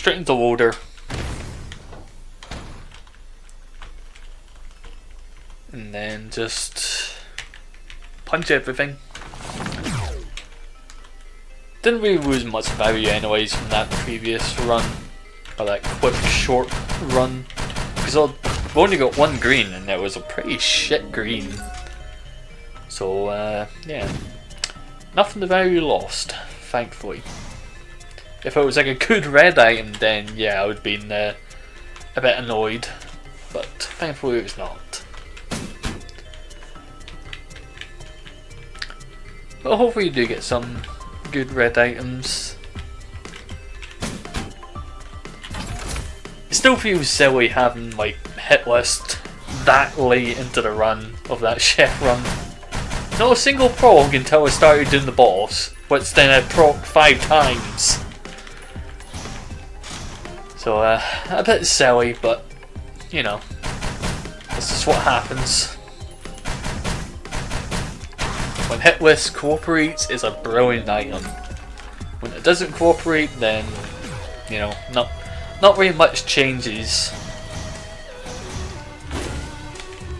straight into loader. And then just punch everything. Didn't really lose much value anyways from that previous run, or that quick short run, because I've only got one green and it was a pretty shit green. So yeah, nothing to value lost, thankfully. If it was like a good red item, then yeah, I would have been a bit annoyed, but thankfully it's not. But hopefully you do get some good red items. It still feels silly having like hit list that late into the run of that chef run. Not a single prog until I started doing the boss, which then I proc 5 times. So a bit silly, but you know, this is what happens. When hit list cooperates, it's a brilliant item. When it doesn't cooperate, then you know, not very much changes.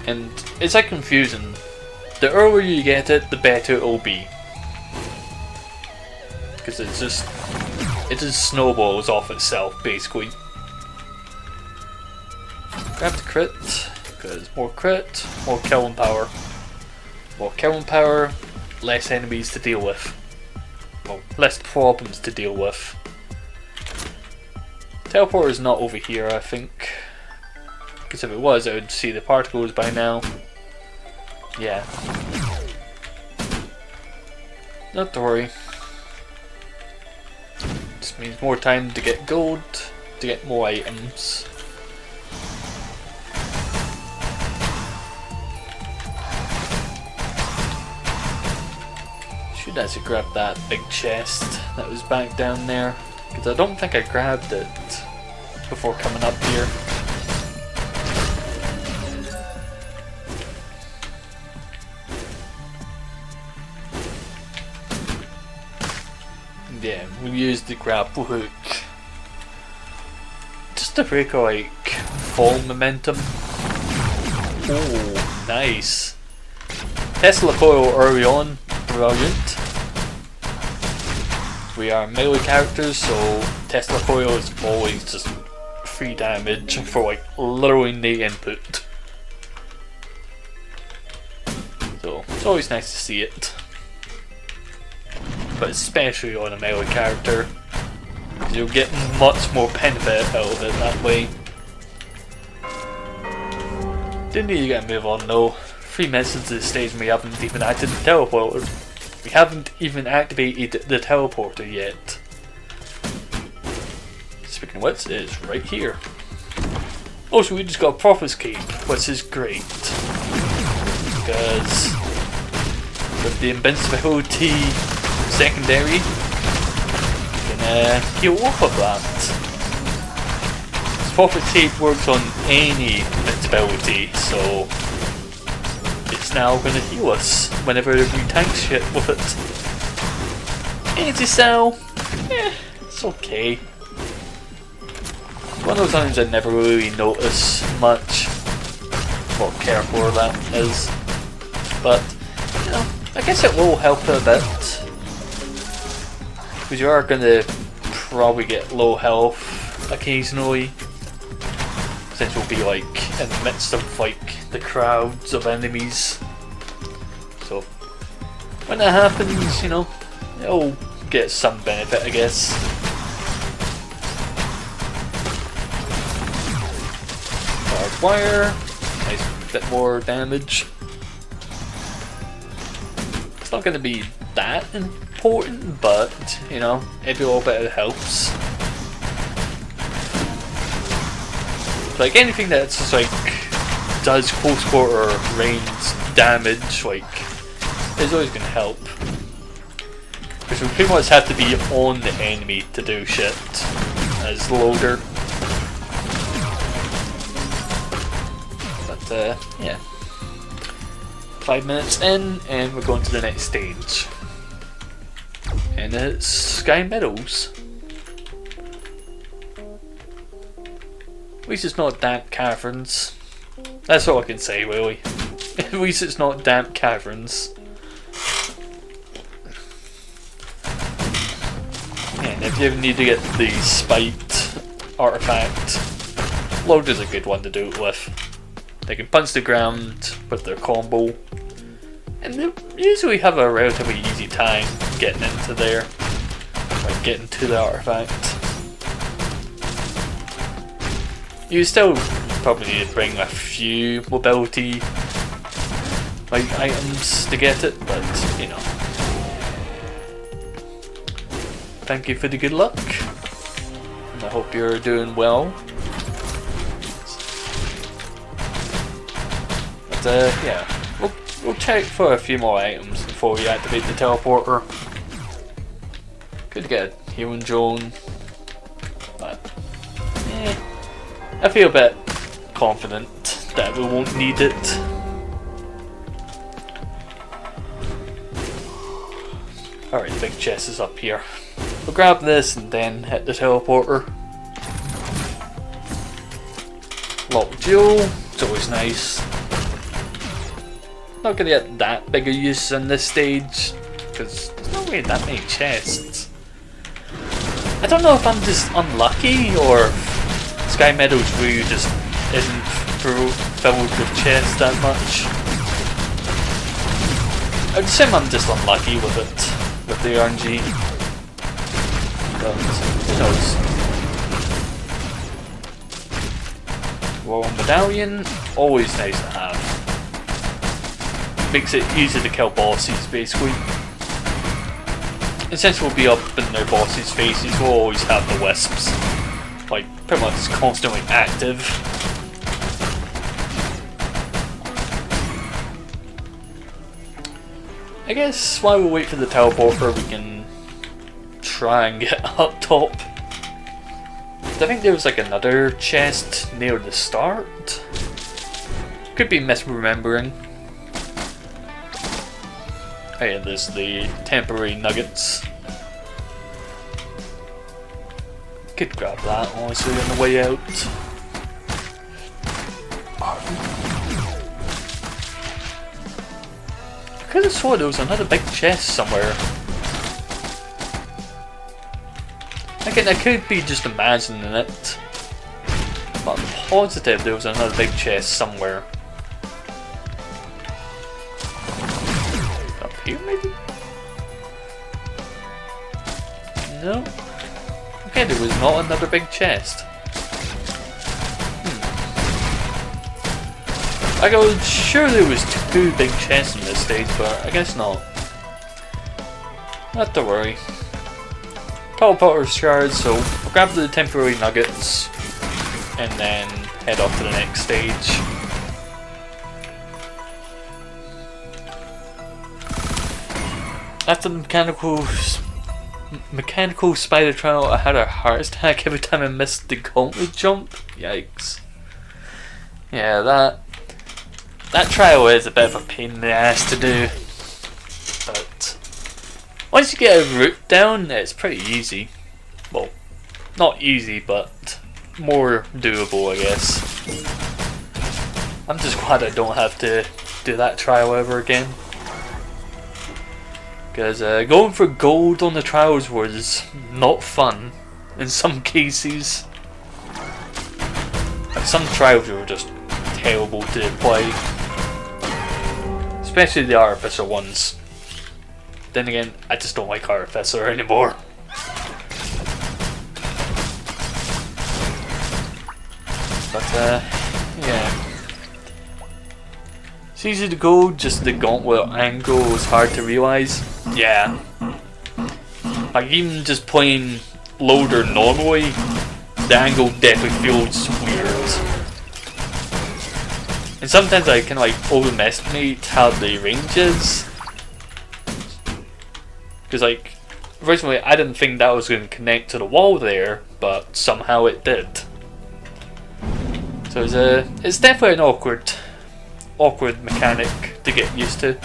And it's like confusing. The earlier you get it, the better it will be. Because it just snowballs off itself, basically. Grab the crit, because more crit, more killing power. More killing power, less enemies to deal with. Well, less problems to deal with. Teleporter is not over here, I think. Because if it was, I would see the particles by now. Yeah. Not to worry. Just means more time to get gold, to get more items. Should actually grab that big chest that was back down there, because I don't think I grabbed it before coming up here. Yeah, we used the grapple hook just to break our like fall momentum. Oh, nice. Tesla coil early on, brilliant. We are melee characters, so Tesla coil is always just free damage for like literally no input. So it's always nice to see it. But especially on a melee character, because you'll get much more benefit out of it that way. Didn't need to get a move on though. 3 minutes into the stage and we haven't even activated the teleporter. We haven't even activated the teleporter yet. Speaking of which, it's right here. Also, we just got a Prophet's Cape, which is great. Because with the invincibility secondary, you can heal off of that. This Prophet's Cape works on any invincibility, so it's now going to heal us whenever we tank shit with it. Anti-cell, it's okay. One of those items I never really notice much, or care for, that is. But, you know, I guess it will help a bit. Because you are going to probably get low health occasionally. Since you'll be like in the midst of like the crowds of enemies. So when that happens, you know, it'll get some benefit, I guess. Barbed wire, nice bit more damage. It's not going to be that important, but you know, every little bit helps. Like anything that's just like does close quarter range damage, like, is always going to help. Because we pretty much have to be on the enemy to do shit as loader. But yeah, 5 minutes in and we're going to the next stage, and it's Sky Meadows. At least it's not damp caverns. That's all I can say, really. At least it's not damp caverns. And if you ever need to get the spite artifact, Load is a good one to do it with. They can punch the ground with their combo, and they usually have a relatively easy time getting into there, like getting to the artifact. You still probably need to bring a few mobility like items to get it, but you know. Thank you for the good luck, and I hope you're doing well. But yeah, we'll check for a few more items before we activate the teleporter. Could get a healing drone, but I feel a bit confident that we won't need it. Alright, the big chest is up here. We'll grab this and then hit the teleporter. Lock jewel, it's always nice. Not gonna get that big a use in this stage, because there's not really that many chests. I don't know if I'm just unlucky, or Sky Meadows really just isn't filled with chests that much. I'd assume I'm just unlucky with it, with the RNG. But who knows? Royal Medallion, always nice to have. Makes it easy to kill bosses, basically. And since we'll be up in their bosses' faces, we'll always have the wisps, like, pretty much constantly active. I guess while we wait for the teleporter, we can try and get up top. I think there was like another chest near the start. Could be misremembering. Oh yeah, there's the temporary nuggets. Could grab that honestly on the way out. I could have swore there was another big chest somewhere. Again, I could be just imagining it, but I'm positive there was another big chest somewhere. Up here, maybe? No? Okay, there was not another big chest. I was sure there was two big chests in this stage, but I guess not. Not to worry. Teleporter shards, so we'll grab the temporary nuggets and then head off to the next stage. After the mechanical spider trial, I had a heart attack every time I missed the gauntlet jump. Yikes. Yeah, that trial is a bit of a pain in the ass to do, but once you get a route down, it's pretty easy. Well, not easy, but more doable, I guess. I'm just glad I don't have to do that trial ever again. Because going for gold on the trials was not fun in some cases. Like, some trials were just terrible to play. Especially the Artificer ones. Then again, I just don't like Artificer anymore. But yeah. It's easy to go, just the gauntlet angle is hard to realise. Yeah. Like even just playing loader normally, the angle definitely feels weird. And sometimes I can like overestimate how the range is. Because like, originally I didn't think that was going to connect to the wall there, but somehow it did. So it's definitely an awkward mechanic to get used to.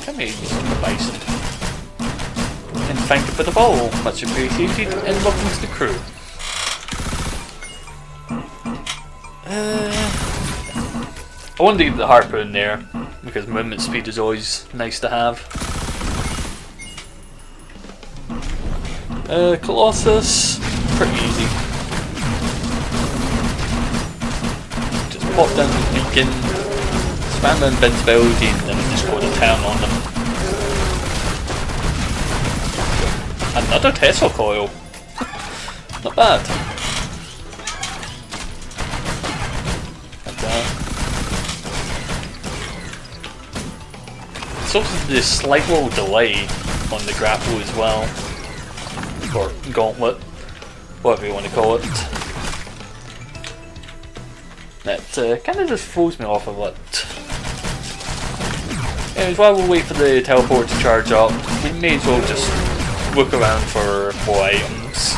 Come here, Mr. Bison. And thank you for the ball, much appreciated, and welcome to the crew. I wanted to get the harpoon there because movement speed is always nice to have. Colossus, pretty easy. Just pop down the beacon, spam the invincibility, and then just go to town on them. Another Tesla coil. Not bad. It's also the slight little delay on the grapple as well. Or gauntlet. Whatever you want to call it. That kind of just throws me off a bit. Anyways, while we wait for the teleport to charge up, we may as well just look around for more items.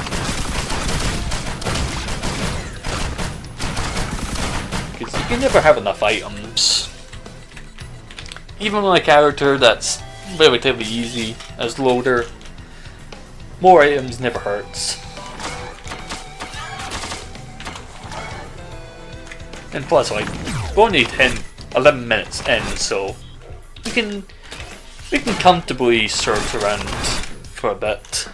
Because you can never have enough items. Even on a character that's relatively easy as loader, more items never hurts. And plus, like, we're only 11 minutes in, so we can comfortably search around for a bit.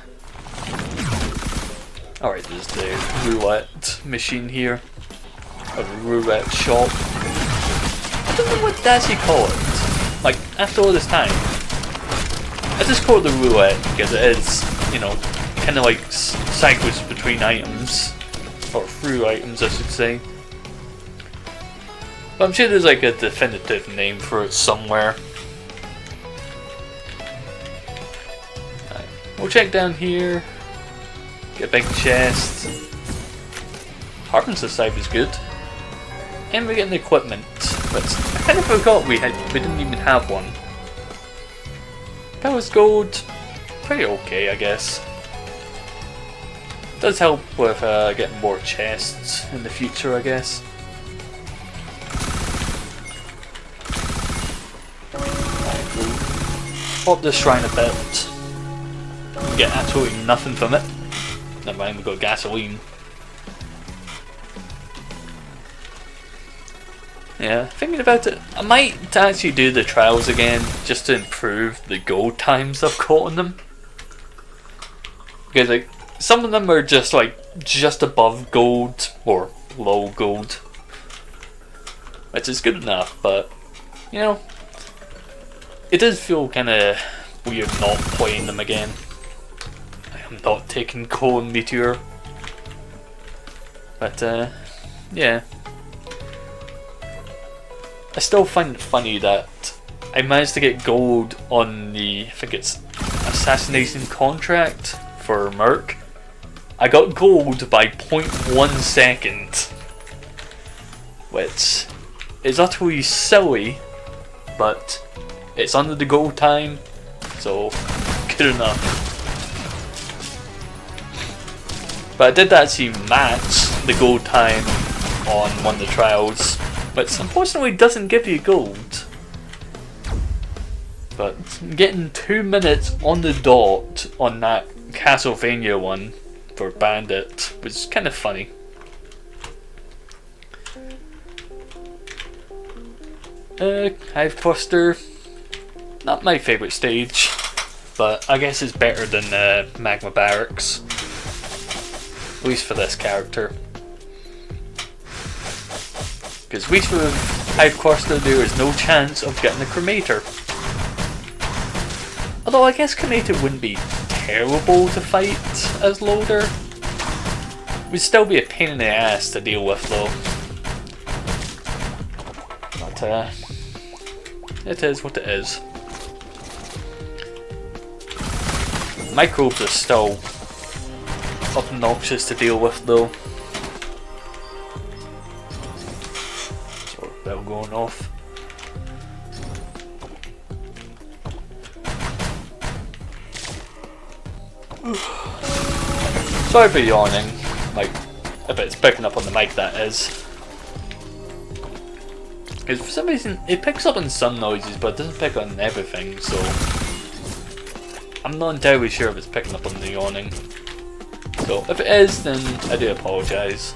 Alright, there's the roulette machine here. Or the roulette shop. I don't know what to actually call it. Like, after all this time. I just call it the roulette because it is, you know, kind of like cycles between items. Or through items, I should say. But I'm sure there's like a definitive name for it somewhere. Right. We'll check down here. Get a big chest. Harpoon side is good. And we're getting equipment. But I kind of forgot we didn't even have one. Powers gold. Pretty okay, I guess. Does help with getting more chests in the future, I guess. Pop this shrine a bit. Get absolutely nothing from it. Never mind, we got gasoline. Yeah, thinking about it, I might actually do the trials again just to improve the gold times I've got on them. Because like some of them are just like just above gold or low gold, which is good enough, but you know, it does feel kind of weird not playing them again. I'm not taking Coal and Meteor, but yeah. I still find it funny that I managed to get gold on the, I think it's assassination contract for Merc. I got gold by 0.1 second, which is utterly silly, but it's under the gold time, so good enough. But I did actually match the gold time on one of the trials, but unfortunately doesn't give you gold. But getting 2 minutes on the dot on that Castlevania one for Bandit was kind of funny. Hive Cluster, not my favourite stage, but I guess it's better than Magma Barracks, at least for this character. Because at least with Hive Cluster there is no chance of getting a Cremator. Although I guess Cremator wouldn't be terrible to fight as loader. It would still be a pain in the ass to deal with though. But it is what it is. Microbes are still obnoxious to deal with though. Bell going off. Sorry for yawning, like, if it's picking up on the mic that is. Because for some reason it picks up on some noises but it doesn't pick on everything, so I'm not entirely sure if it's picking up on the yawning. So if it is, then I do apologise.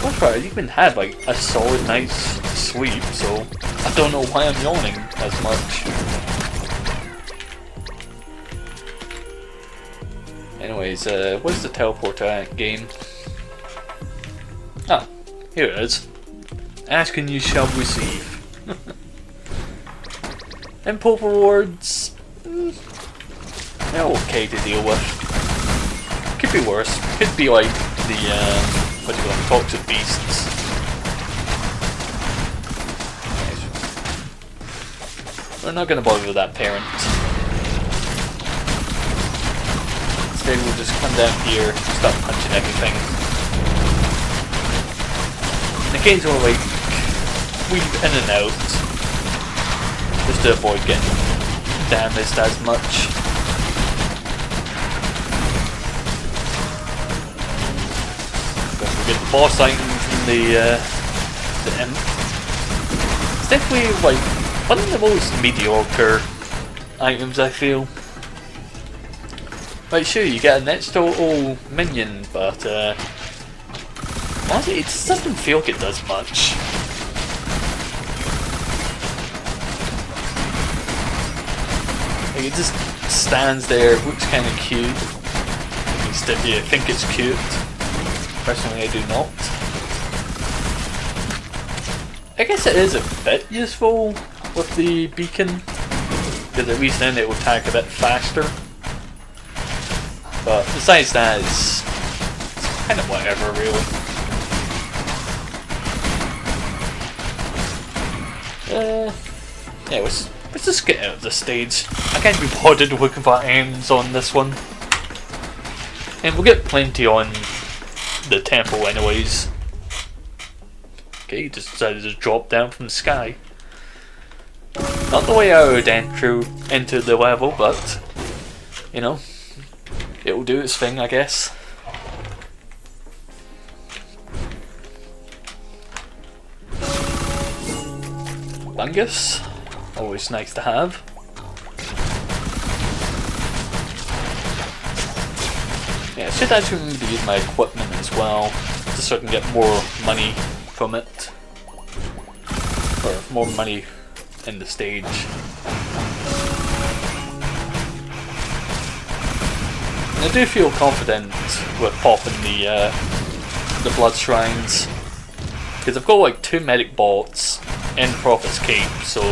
That's right, I even had like a solid night's sleep, so I don't know why I'm yawning as much. Anyways, where's the teleporter game? Ah, here it is. Ask and you shall receive. Impulse rewards, they're okay to deal with. Could be worse. Could be like the what do you call them, toxic beasts. We're not gonna bother with that parent. Instead, we'll just come down here, start punching everything. And occasionally, like, weave in and out, just to avoid getting damaged as much. Don't forget the boss items and the imp. It's definitely like one of the most mediocre items, I feel. Right, sure, you get a next total minion, but honestly, it just doesn't feel like it does much. Like, it just stands there, looks kind of cute. Instead, you think it's cute. Personally, I do not. I guess it is a bit useful with the beacon, because at least then it will attack a bit faster. But besides that, it's kind of whatever, really. Yeah, let's just get out of the stage. I can't be bothered looking for ends on this one. And we'll get plenty on the temple anyways. Okay, he just decided to drop down from the sky. Not the way I would enter into the level, but you know, it will do its thing, I guess. Fungus, always nice to have. Yeah, I should actually remember to use my equipment as well, just so I can get more money from it, or more money in the stage. And I do feel confident with popping the blood shrines, because I've got like 2 medic bolts and Prophet's Cape, so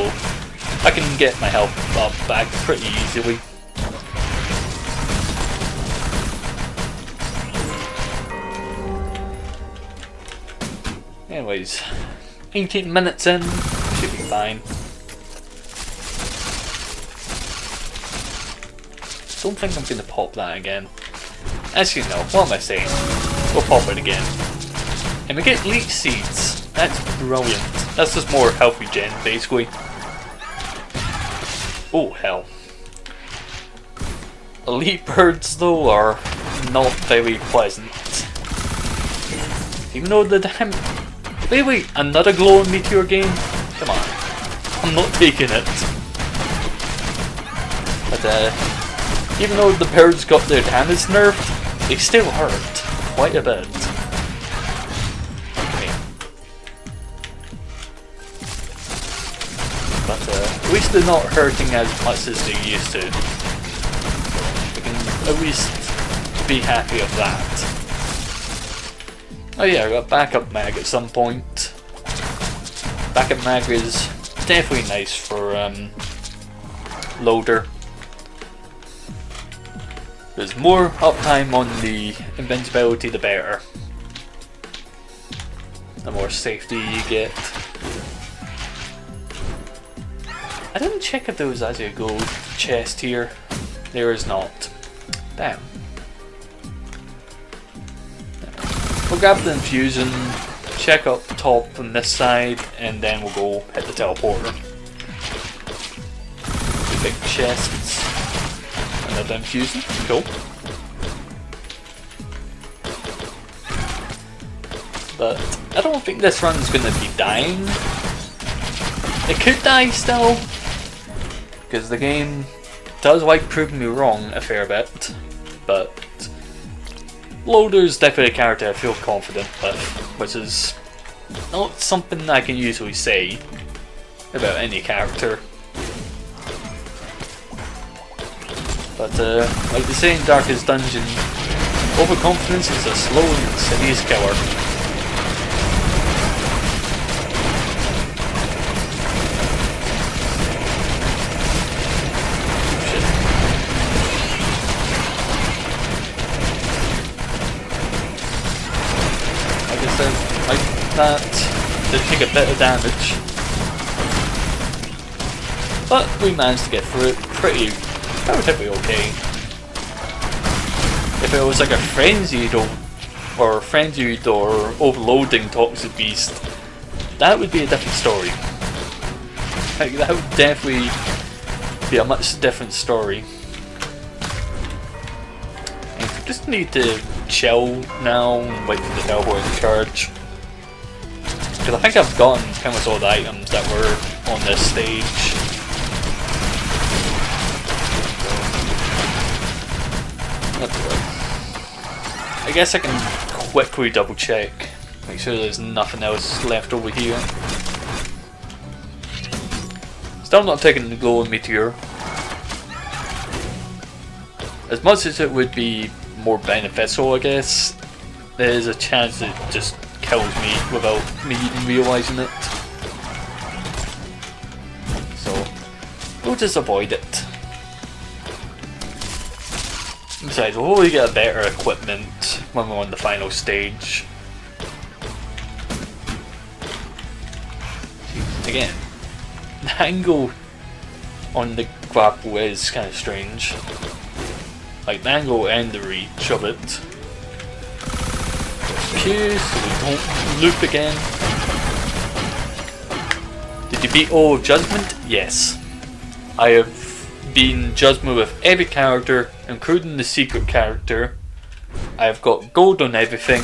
I can get my health up back pretty easily. Anyways, 18 minutes in, should be fine. Don't think I'm going to pop that again. Actually no, what am I saying? We'll pop it again. And we get leech seeds. That's brilliant. That's just more health regen, basically. Oh hell. Elite birds though are not very pleasant. Even though the damn... Wait, another glowing meteor game? Come on. I'm not taking it. But even though the birds got their damage nerfed, they still hurt quite a bit. Okay. But at least they're not hurting as much as they used to. We can at least be happy of that. Oh yeah, I got backup mag at some point. Backup mag is definitely nice for loader. There's more uptime on the invincibility, the better. The more safety you get. I didn't check if there was actually a gold chest here. There is not. Damn. We'll grab the infusion, check up top on this side, and then we'll go hit the teleporter. The big chests. Another infusion, cool. But I don't think this run's gonna be dying. It could die still, because the game does like proving me wrong a fair bit. but Loader's definitely a character I feel confident with, which is not something I can usually say about any character. But like they say in Darkest Dungeon, overconfidence is a slow and insidious killer. Like that did take a bit of damage, but we managed to get through it relatively okay. If it was like a frenzied or overloading toxic beast, that would be a different story. Like that would definitely be a much different story. And we just need to chill now and wait for the teleport to charge. Because I think I've gotten pretty much all the items that were on this stage. I guess I can quickly double check, make sure there's nothing else left over here. Still not taking the glowing meteor. As much as it would be more beneficial, I guess, there is a chance it just kills me without me even realising it. So we'll just avoid it. Besides, we'll probably get a better equipment when we're on the final stage. Again, the angle on the grapple is kind of strange. Like the angle and the reach of it. Q so we don't loop again. Did you beat all of Judgment? Yes. I have beaten Judgment with every character, including the secret character. I've got gold on everything.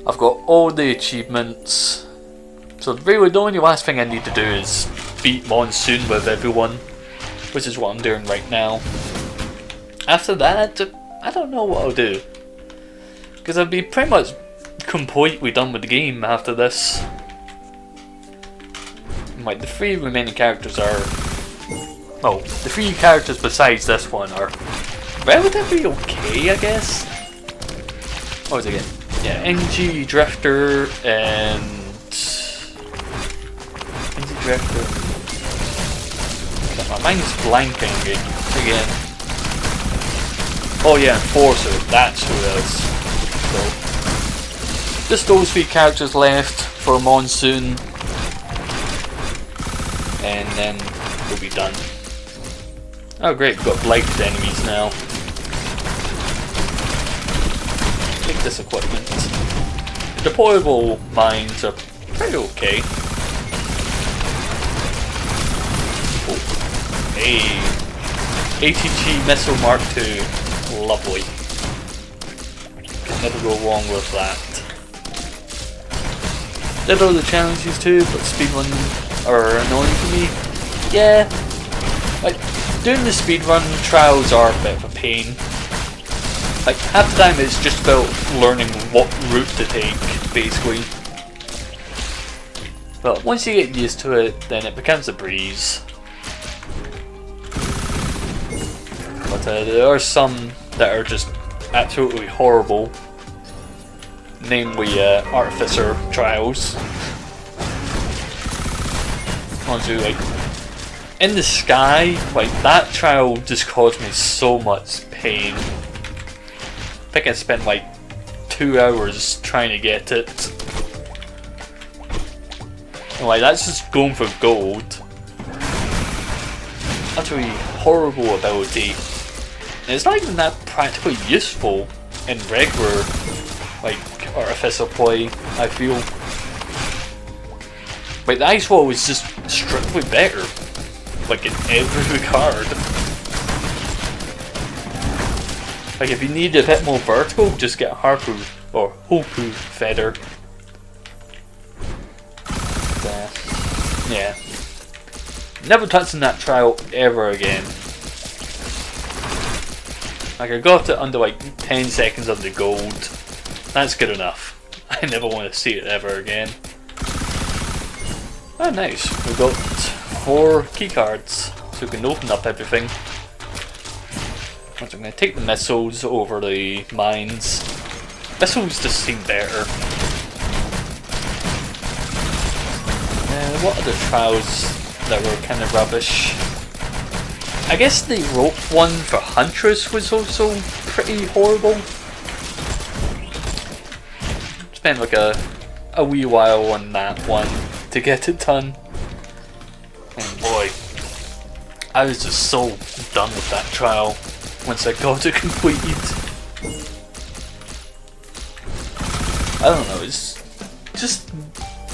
I've got all the achievements. So really the only last thing I need to do is beat Monsoon with everyone, which is what I'm doing right now. After that, I don't know what I'll do, because I'll be pretty much completely done with the game after this. Like the three remaining characters are, well, the three characters besides this one are relatively okay, I guess. What was it again? Yeah, NG, Drifter, and NG Drifter. My mind's blanking again. Oh yeah, Enforcer, that's who it is. So, just those three characters left for Monsoon, and then we'll be done. Oh great, we've got blighted enemies now. Take this equipment. The deployable mines are pretty okay. Oh. Hey, ATG Missile Mark II. Lovely. Can never go wrong with that. Did all the challenges too, but speedrun are annoying for me. Yeah, like doing the speedrun trials are a bit of a pain. Like half the time it's just about learning what route to take, basically. But once you get used to it, then it becomes a breeze. But there are some that are just absolutely horrible, namely Artificer trials. Honestly, like in the sky, like that trial just caused me so much pain. I think I spent like 2 hours trying to get it. And like that's just going for gold. Absolutely horrible ability. And it's not even that practically useful in regular, like, Artificer play, I feel. Like, the Ice Wall was just strictly better. Like, in every regard. Like, if you need a bit more vertical, just get a Harpu or Hopu Feather. Yeah. Never touching that trial ever again. Like, I got it under like 10 seconds of the gold. That's good enough. I never want to see it ever again. Oh, nice. We've got 4 keycards, so we can open up everything. So I'm going to take the missiles over the mines. Missiles just seem better. What other trials that were kind of rubbish? I guess the rope one for Huntress was also pretty horrible. Spent like a wee while on that one to get it done. And boy, I was just so done with that trial once I got it completed. I don't know, it's just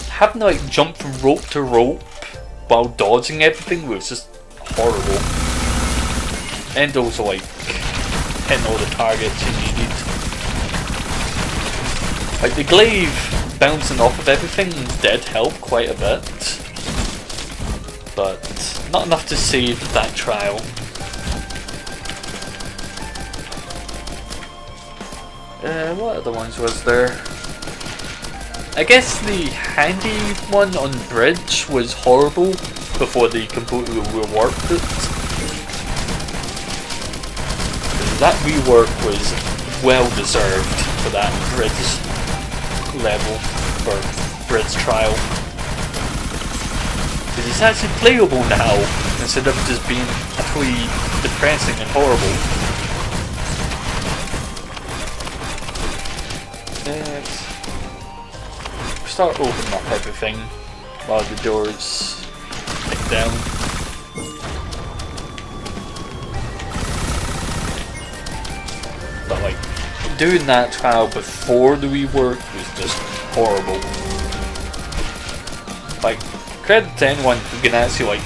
having to like jump from rope to rope while dodging everything was just horrible. And also like hitting all the targets you needed. Like the glaive bouncing off of everything did help quite a bit, but not enough to save that trial. What other ones was there? I guess the handy one on bridge was horrible before they completely reworked it. That rework was well deserved for that bridge level, or bridge trial. Because it's actually playable now, instead of just being utterly depressing and horrible. Start opening up everything while the doors tick down. But like, doing that trial before the rework was just horrible. Like, credit to anyone who can actually like,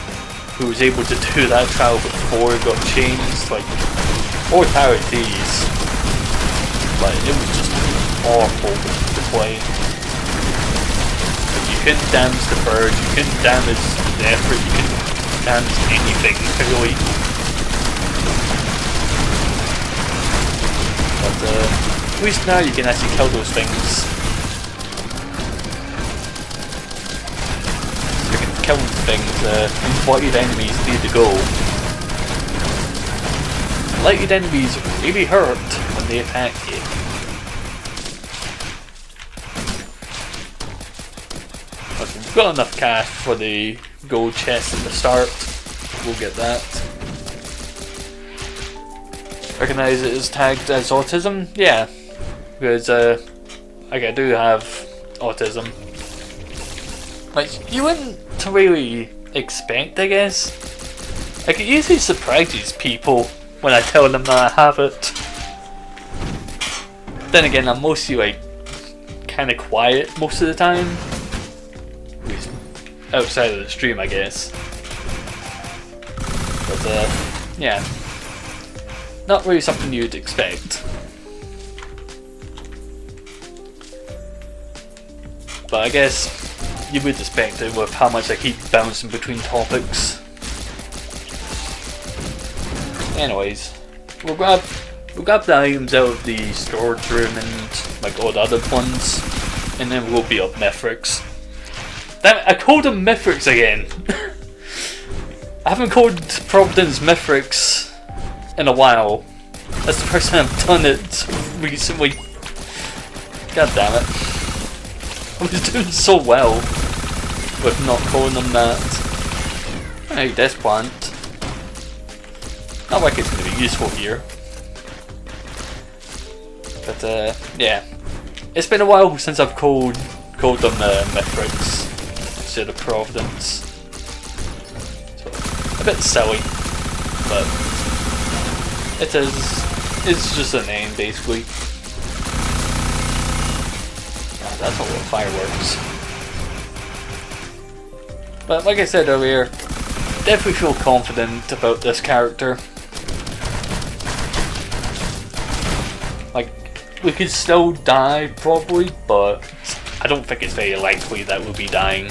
who was able to do that trial before it got changed, like, or Tower D's. But it was just awful to play. You couldn't damage the bird, you couldn't damage the effort, you couldn't damage anything, really. But at least now you can actually kill those things. You can kill things, lighted enemies need to go. Lighted enemies really hurt when they attack you. We've got enough cash for the gold chest at the start. We'll get that. Recognize it is tagged as autism? Yeah, because like I do have autism. Like, you wouldn't really expect, I guess. Like, it usually surprises people when I tell them that I have it. Then again, I'm mostly like kind of quiet most of the time. Outside of the stream, I guess. But yeah, not really something you'd expect. But I guess you would expect it with how much I keep bouncing between topics. Anyways, we'll grab the items out of the storage room and like all the other ones, and then we'll be up Mifrix. Damn it, I called him Mifrix again! I haven't called Providence Mifrix in a while. That's the first time I've done it recently. God damn it. I was doing so well with not calling them that. Hey, death plant. Not like it's going to be useful here. But yeah. It's been a while since I've called them Mifrix. The Providence. So, a bit silly, but it's just a name basically. That's a lot of fireworks. But like I said earlier, definitely feel confident about this character. Like, we could still die probably, but I don't think it's very likely that we'll be dying.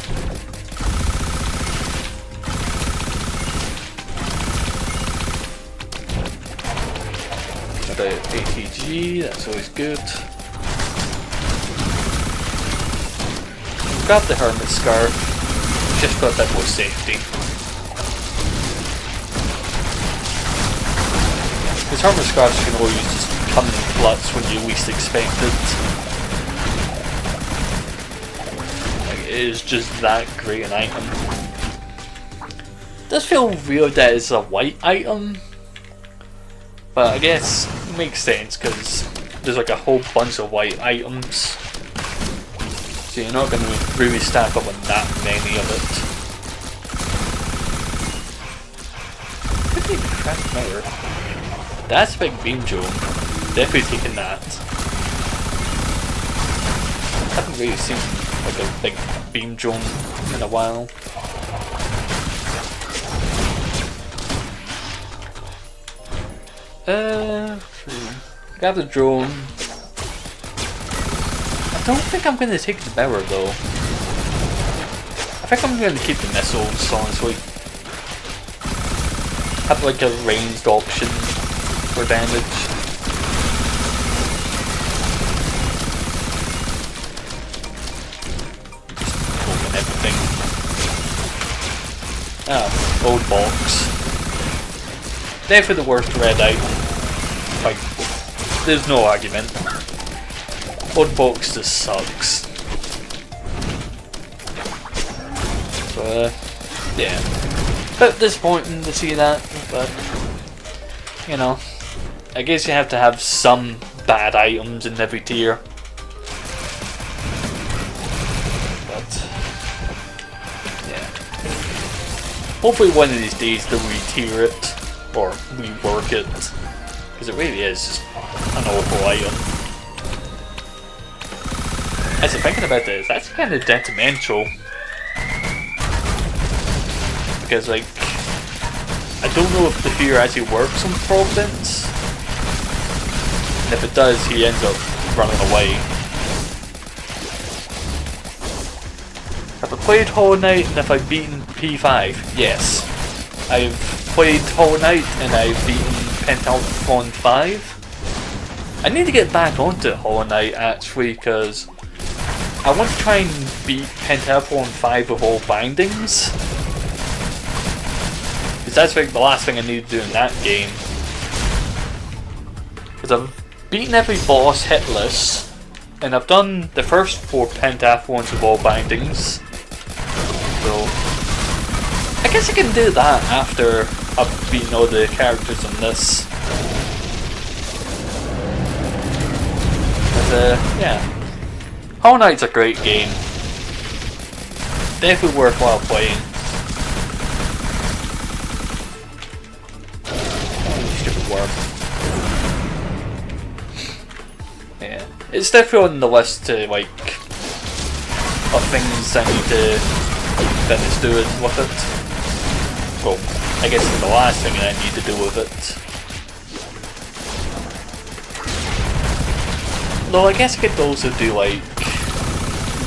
the ATG, that's always good. Grab the Hermit Scarf, just for a bit more safety. Because Hermit Scarves can always just come in clutch when you least expect it. Like, it is just that great an item. It does feel weird that it's a white item, but I guess it makes sense because there's like a whole bunch of white items. So you're not going to really stack up on that many of it. Could be the craft mirror. That's a big beam drone. Definitely taking that. Haven't really seen like a big beam drone in a while. Got the drone. I don't think I'm going to take the mirror though. I think I'm going to keep the missiles, honestly. Have like a ranged option for damage. Just open everything. Ah, old box. Definitely the worst red item. Like, there's no argument. Old box just sucks. So, yeah. Bit disappointing to see that, but you know, I guess you have to have some bad items in every tier. But yeah, hopefully one of these days they'll re-tier it or rework it, because it really is just an awful item. As I'm thinking about this, that's kind of detrimental. Because, like, I don't know if the fear actually works on Providence. And if it does, he ends up running away. Have I played Hollow Knight and have I beaten P5? Yes. I've played Hollow Knight and I've beaten Pentathlon 5. I need to get back onto Hollow Knight actually, because I want to try and beat Pentathlon 5 with all bindings. Because that's like the last thing I need to do in that game. Because I've beaten every boss hitless, and I've done the first 4 pentathlons with all bindings. So I guess I can do that after I've beaten all the characters in this. But yeah. Hollow Knight's a great game. Definitely worthwhile playing. Stupid worm. Yeah. It's definitely on the list to, like, of things I need to finish doing with it. Well, I guess it's the last thing I need to do with it. Though I guess I could also do, like,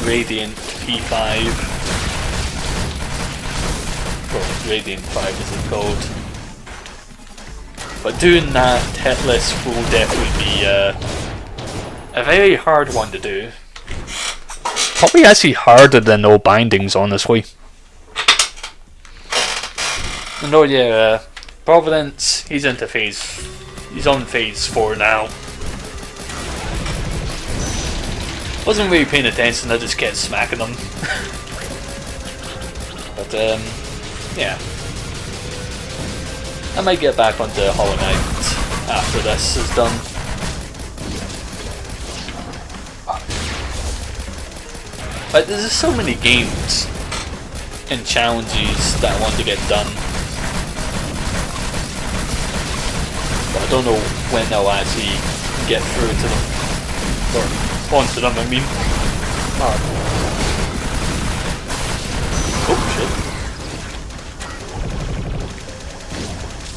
Radiant P5. Or Radiant 5 is it called. But doing that hitless will definitely be a very hard one to do. Probably actually harder than no bindings, honestly. And oh yeah, Providence, he's on phase 4 now. Wasn't really paying attention, I just kept smacking them. But yeah. I might get back onto Hollow Knight after this is done. But there's just so many games and challenges that I want to get done. But I don't know when I'll actually get through to them. Or onto them, I mean. Oh shit.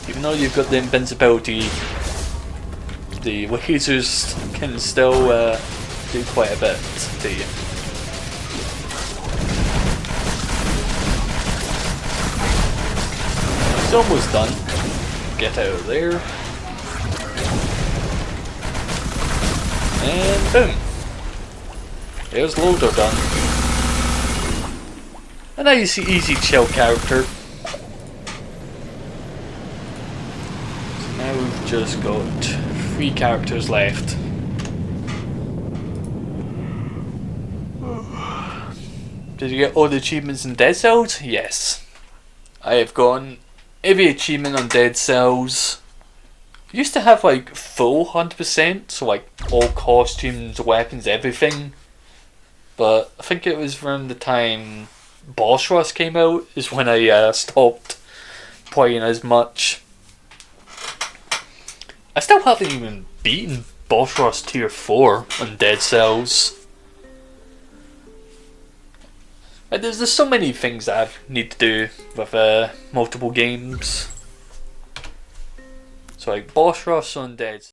Even though you've got the invincibility, the lasers can still do quite a bit to you. It's almost done. Get out of there. And boom. There's Loader done. A nice, easy, chill character. So now we've just got 3 characters left. Did you get all the achievements in Dead Cells? Yes. I have gotten every achievement on Dead Cells. Used to have like full 100%, so like all costumes, weapons, everything. But I think it was around the time Boss Rush came out is when I stopped playing as much. I still haven't even beaten Boss Rush Tier 4 on Dead Cells. There's so many things that I need to do with multiple games. So like Boss Rush on Dead